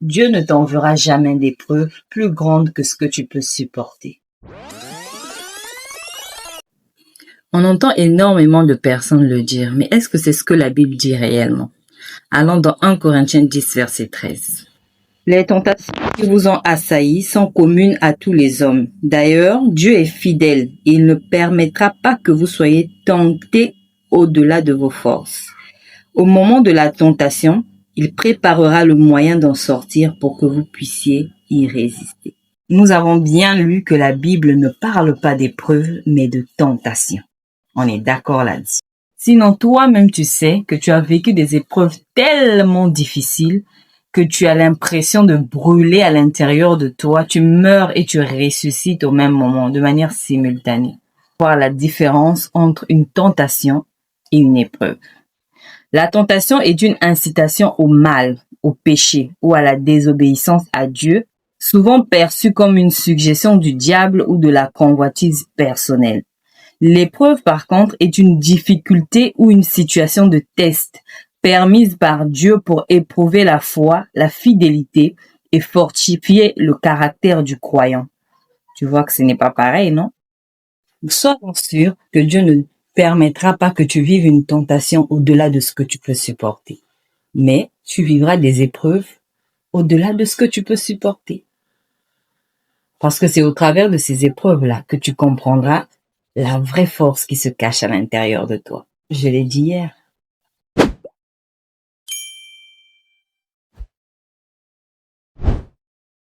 Dieu ne t'enverra jamais d'épreuves plus grandes que ce que tu peux supporter. On entend énormément de personnes le dire, mais est-ce que c'est ce que la Bible dit réellement? Allons dans 1 Corinthiens 10, verset 13. Les tentations qui vous ont assaillis sont communes à tous les hommes. D'ailleurs, Dieu est fidèle et il ne permettra pas que vous soyez tentés au-delà de vos forces. Au moment de la tentation, il préparera le moyen d'en sortir pour que vous puissiez y résister. Nous avons bien lu que la Bible ne parle pas d'épreuves, mais de tentation. On est d'accord là-dessus. Sinon, toi-même, tu sais que tu as vécu des épreuves tellement difficiles que tu as l'impression de brûler à l'intérieur de toi. Tu meurs et tu ressuscites au même moment, de manière simultanée. Voir la différence entre une tentation et une épreuve. La tentation est une incitation au mal, au péché ou à la désobéissance à Dieu, souvent perçue comme une suggestion du diable ou de la convoitise personnelle. L'épreuve, par contre, est une difficulté ou une situation de test permise par Dieu pour éprouver la foi, la fidélité et fortifier le caractère du croyant. Tu vois que ce n'est pas pareil, non? Sois sûr que Dieu ne permettra pas que tu vives une tentation au-delà de ce que tu peux supporter. Mais tu vivras des épreuves au-delà de ce que tu peux supporter. Parce que c'est au travers de ces épreuves-là que tu comprendras la vraie force qui se cache à l'intérieur de toi. Je l'ai dit hier.